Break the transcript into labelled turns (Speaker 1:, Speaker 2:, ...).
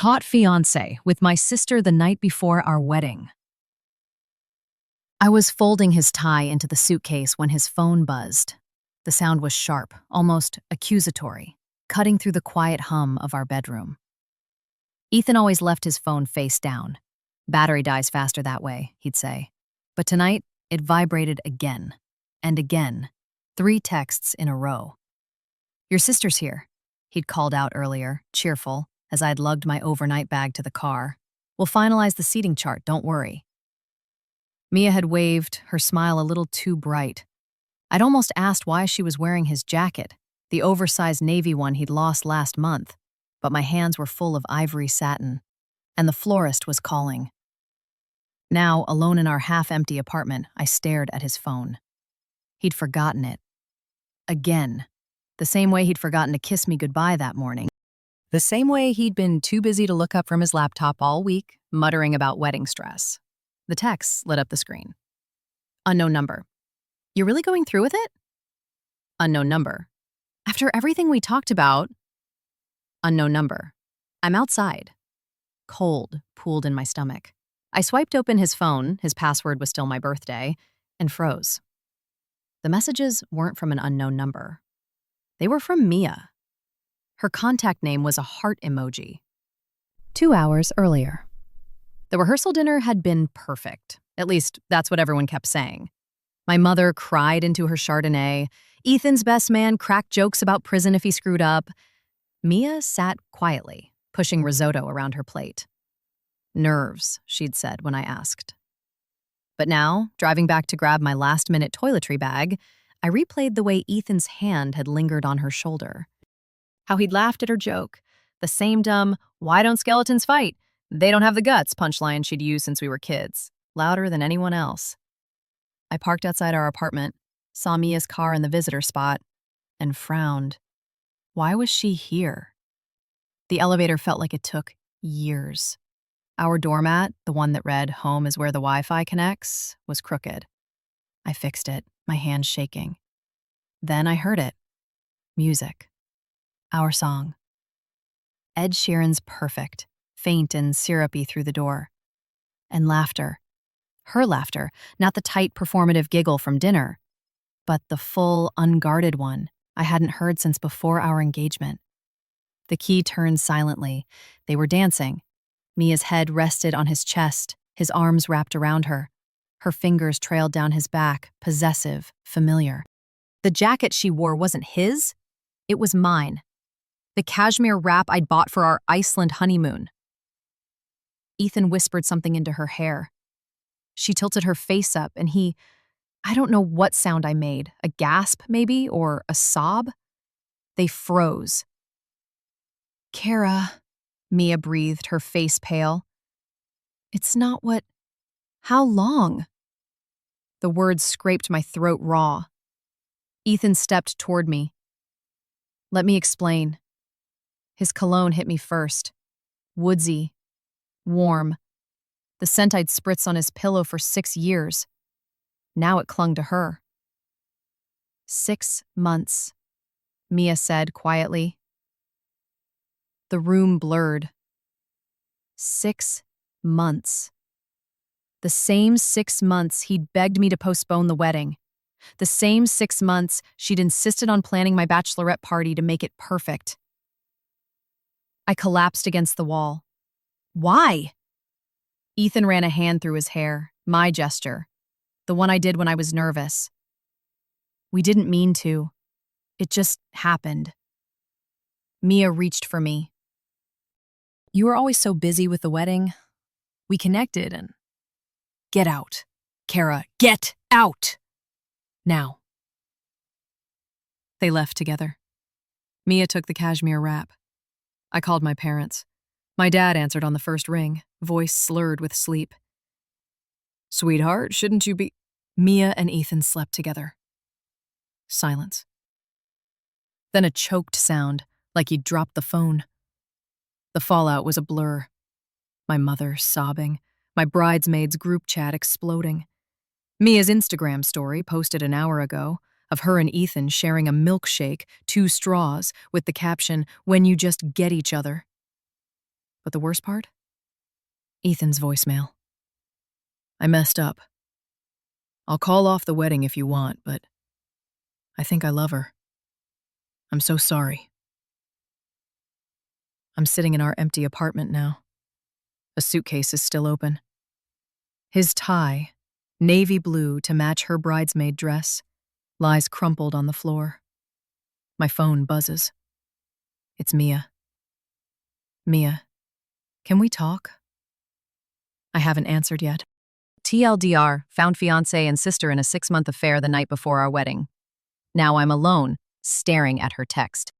Speaker 1: Caught fiancé with my sister the night before our wedding. I was folding his tie into the suitcase when his phone buzzed. The sound was sharp, almost accusatory, cutting through the quiet hum of our bedroom. Ethan always left his phone face down. Battery dies faster that way, he'd say. But tonight, it vibrated again and again, 3 texts in a row. "Your sister's here," he'd called out earlier, cheerful, as I'd lugged my overnight bag to the car. "We'll finalize the seating chart, don't worry." Mia had waved, her smile a little too bright. I'd almost asked why she was wearing his jacket, the oversized navy one he'd lost last month, but my hands were full of ivory satin, and the florist was calling. Now, alone in our half-empty apartment, I stared at his phone. He'd forgotten it. Again. The same way he'd forgotten to kiss me goodbye that morning. The same way he'd been too busy to look up from his laptop all week, muttering about wedding stress. The text lit up the screen. Unknown number. "You really going through with it?" Unknown number. "After everything we talked about." Unknown number. "I'm outside." Cold pooled in my stomach. I swiped open his phone, his password was still my birthday, and froze. The messages weren't from an unknown number. They were from Mia. Her contact name was a heart emoji. 2 hours earlier. The rehearsal dinner had been perfect. At least, that's what everyone kept saying. My mother cried into her Chardonnay. Ethan's best man cracked jokes about prison if he screwed up. Mia sat quietly, pushing risotto around her plate. "Nerves," she'd said when I asked. But now, driving back to grab my last-minute toiletry bag, I replayed the way Ethan's hand had lingered on her shoulder. How he'd laughed at her joke. The same dumb, "why don't skeletons fight? They don't have the guts" punchline she'd used since we were kids, louder than anyone else. I parked outside our apartment, saw Mia's car in the visitor spot, and frowned. Why was she here? The elevator felt like it took years. Our doormat, the one that read "Home is where the Wi-Fi connects," was crooked. I fixed it, my hands shaking. Then I heard it. Music. Our song. Ed Sheeran's Perfect, faint and syrupy through the door. And laughter. Her laughter, not the tight performative giggle from dinner, but the full, unguarded one I hadn't heard since before our engagement. The key turned silently. They were dancing. Mia's head rested on his chest, his arms wrapped around her. Her fingers trailed down his back, possessive, familiar. The jacket she wore wasn't his, it was mine. The cashmere wrap I'd bought for our Iceland honeymoon. Ethan whispered something into her hair. She tilted her face up and I don't know what sound I made, a gasp maybe, or a sob. They froze. "Kara," Mia breathed, her face pale. "It's not what... How long?" The words scraped my throat raw. Ethan stepped toward me. "Let me explain." His cologne hit me first. Woodsy. Warm. The scent I'd spritzed on his pillow for 6 years. Now it clung to her. 6 months, Mia said quietly. The room blurred. 6 months. The same 6 months he'd begged me to postpone the wedding. The same 6 months she'd insisted on planning my bachelorette party to make it perfect. I collapsed against the wall. "Why?" Ethan ran a hand through his hair, my gesture, the one I did when I was nervous. "We didn't mean to. It just happened." Mia reached for me. "You were always so busy with the wedding. We connected and..." "Get out. Kara, get out! Now." They left together. Mia took the cashmere wrap. I called my parents. My dad answered on the first ring, voice slurred with sleep. "Sweetheart, shouldn't you be..." Mia and Ethan slept together. Silence. Then a choked sound, like he'd dropped the phone. The fallout was a blur. My mother sobbing, my bridesmaids group chat exploding. Mia's Instagram story, posted an hour ago, of her and Ethan sharing a milkshake, 2 straws, with the caption, "When you just get each other." But the worst part? Ethan's voicemail. I messed up. I'll call off the wedding if you want, but I think I love her. I'm so sorry. I'm sitting in our empty apartment now. A suitcase is still open. His tie, navy blue to match her bridesmaid dress, lies crumpled on the floor. My phone buzzes. It's Mia. Mia, can we talk? I haven't answered yet. TLDR, found fiancé and sister in a 6-month affair the night before our wedding. Now I'm alone, staring at her text.